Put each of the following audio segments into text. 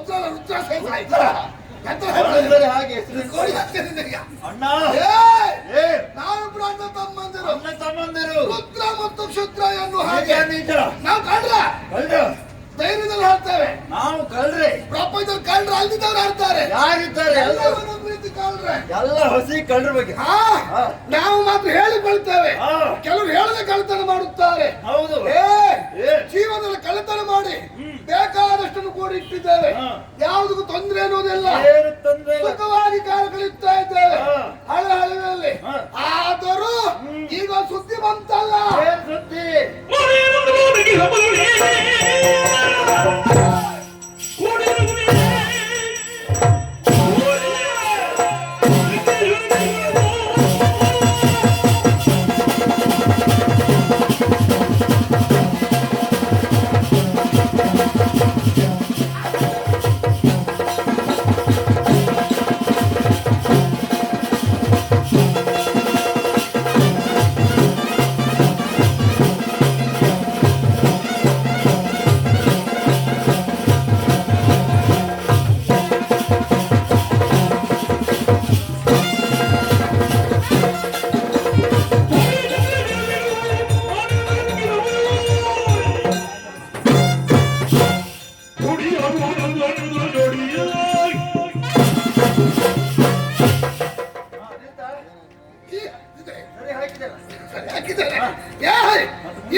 ಮೊದಲ ರುದ್ರಾಕ್ಷ ಹಾಗೆ ಅಣ್ಣ ನಾವಿಬ್ರು ಅಣ್ಣ ತಮ್ಮಂದಿರು ರುದ್ರ ಮತ್ತು ಕ್ಷುದ್ರ ಎನ್ನುವ ಹಾಗೆ ನಾವು ಕಳ್ರ ಧೈರ್ಯದಲ್ಲಿ ಹಾಡ್ತೇವೆ. ನಾವು ಕಳ್ರಿ ಪ್ರಪಂಚದಲ್ಲಿ ಕಳ್ರ ಅಲ್ದಿದ್ದವ್ರು ಹಾಡ್ತಾರೆ. ಯಾರಿದ್ದಾರೆ ಕಳ್ರೆ ಎಲ್ಲ ಹೊಸಿ ಕಳ್ರ ಬಗ್ಗೆ ನಾವು ಮಾತ್ರ ಹೇಳಿಕೊಳ್ತೇವೆ. ಕೆಲವರು ಹೇಳದೆ ಕಳ್ಳತನ ಮಾಡುತ್ತಾರೆ. ಹೌದು ಜೀವನದಲ್ಲಿ ಕಳ್ಳತನ ಮಾಡಿ ಬೇಕಾದಷ್ಟನ್ನು ಕೂಡ ಇಟ್ಟಿದ್ದೇವೆ. ಯಾವುದಕ್ಕೂ ತೊಂದರೆ ಅನ್ನೋದಿಲ್ಲ. ಸುಖವಾಗಿ ಕಾಲ ಕಳೀತಾ ಇದ್ದೇವೆ ಹಳೆಯಲ್ಲಿ. ಆದರೂ ಈಗ ಸುದ್ದಿ ಬಂತಲ್ಲ. ಸುದ್ದಿ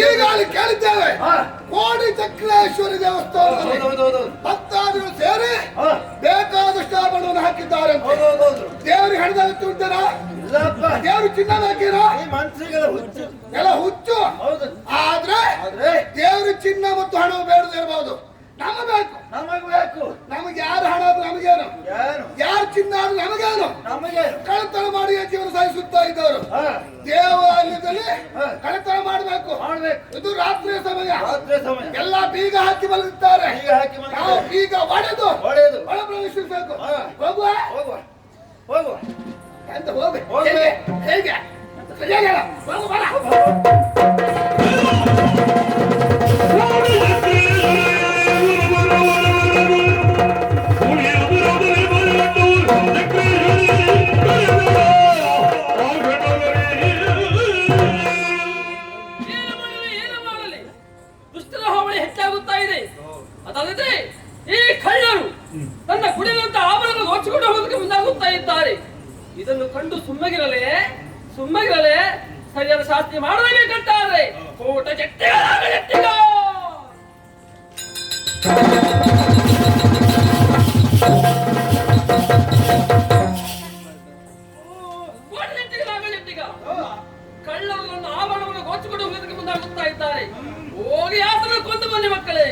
ಈಗ ಕೇಳಿದ್ದೇವೆ ಕೋಡಿ ಚಕ್ರೇಶ್ವರಿ ದೇವಸ್ಥಾನದಲ್ಲಿ ಭಕ್ತಾದಿಗಳು ಸೇರಿ ಬೇಕಾದಷ್ಟು ಆಭರಣವನ್ನು ಹಾಕಿದ್ದಾರೆ. ದೇವರಿಗೆ ಹಣದ ಉಂಟಾರ ದೇವರು ಚಿನ್ನ ಹಾಕಿರ ಎಲ್ಲ ಹುಚ್ಚು. ಆದ್ರೆ ದೇವರು ಚಿನ್ನ ಮತ್ತು ಹಣ ಬೇಡದಿರಬಹುದು. ನಮಬೇಕು ನಮಗೆ ಯಾರು ಹಣ ಆದ್ರೆ ನಮಗೇನು, ಯಾರು ಚಿನ್ನ ಆದ್ರೆ ನಮಗೇನು. ಕಳ್ಳತನ ಮಾಡಿ ಜೀವನ ಸಾಗಿಸುತ್ತಾ ಇದ್ದವರು ದೇವಾಲಯದಲ್ಲಿ ಕಳ್ಳತನ ಮಾಡಬೇಕು. ಇದು ರಾತ್ರಿಯ ಸಮಯ. ಎಲ್ಲ ಬೀಗ ಹಾಕಿ ಮಲಗುತ್ತಾರೆ. ನಾವು ಬೀಗ ಒಡೆದು ಒಳ ಪ್ರವೇಶಿಸಬೇಕು. ಹೋಗುವ ಎಂತ ಹೋಗ್ಬೇಕು ಹೇಗೆ ಅದಲ್ಲದೆ ಈ ಕಳ್ಳರು ತನ್ನ ಕುಡಿದಂತ ಆಭರಣ ಹೊಚ್ಚಿಕೊಂಡು ಹೋಗೋದಕ್ಕೆ ಮುಂದಾಗುತ್ತಾ ಇದ್ದಾರೆ. ಇದನ್ನು ಕಂಡು ಸುಮ್ಮಗಿರಲೇ ಸರಿಯಾದ ಶಾಸ್ತಿ ಮಾಡಲೇಬೇಕಂತಾರೆ. ಕೋಟ ಜಟ್ಟಿಗ ಕಳ್ಳರು ನನ್ನ ಆಭರಣವನ್ನು ಹೊಚ್ಚಿಕೊಂಡು ಹೋಗೋದಕ್ಕೆ ಮುಂದಾಗುತ್ತಾ ಇದ್ದಾರೆ. ಹೋಗಿ ಆತನ ಕೊಂದು ಬನ್ನಿ ಮಕ್ಕಳೇ.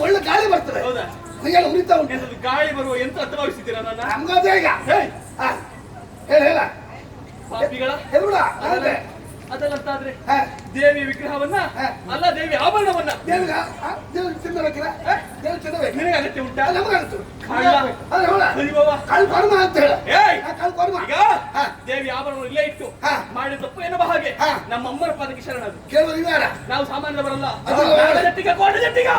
ಒಳ್ಳೆ ಗಾಳಿ ಬರ್ತದೆ. ಗಾಳಿ ಬರುವ ಯಂತ್ರ ಭಾವಿಸಿದ್ದೀರಾ? ನಮ್ಗದೇ ಈಗ ಹೇಳ ಪಾಪಿಗಳ ಹೇಳ್ಬಿಡ ಅದಲ್ಲಂತಾದ್ರೆ ಹಾ. ದೇವಿ ವಿಗ್ರಹವನ್ನ ಹಾ. ಅಲ್ಲ ದೇವಿ ಆಭರಣವನ್ನ ದೇವ್ರಿಗೆ ದೇವ್ರಿಗೆ ತಿನ್ನಬೇಕಿಲ್ಲ ದೇವ್ರಿಗೆ ತಿನ್ನಬೇಕು ನಿನಗೆ ಅಗತ್ಯ ಉಂಟಾ? ನಮಗಾಗುತ್ತೆ ಕಳ್ಳ. ಕರಿಬವ್ವ. ಕಳ್ ಕೊರ್ಮ ಅಂತ ಹೇಳ ಏಯ್! ಕಳ್ ಕೊರ್ಮ ಈಗ ಹಾ. ದೇವಿ ಆಭರಣವನ್ನು ಇಲ್ಲೇ ಇಟ್ಟು ಹಾ. ಮಾಡಿದ ತಪ್ಪು ಎನ್ನುವ ಹಾಗೆ ಹಾ. ನಮ್ಮ ಅಮ್ಮನ ಪಾದಕ್ಕೆ ಶರಣರು. ಕೇಳುವ ಇವ್ಯಾರ ನಾವು ಸಾಮಾನ್ಯದವರಲ್ಲ. ಅದಲ್ಲ. ಜಟ್ಟಿಗ ಕೋಟೆ ಜಟ್ಟಿಗ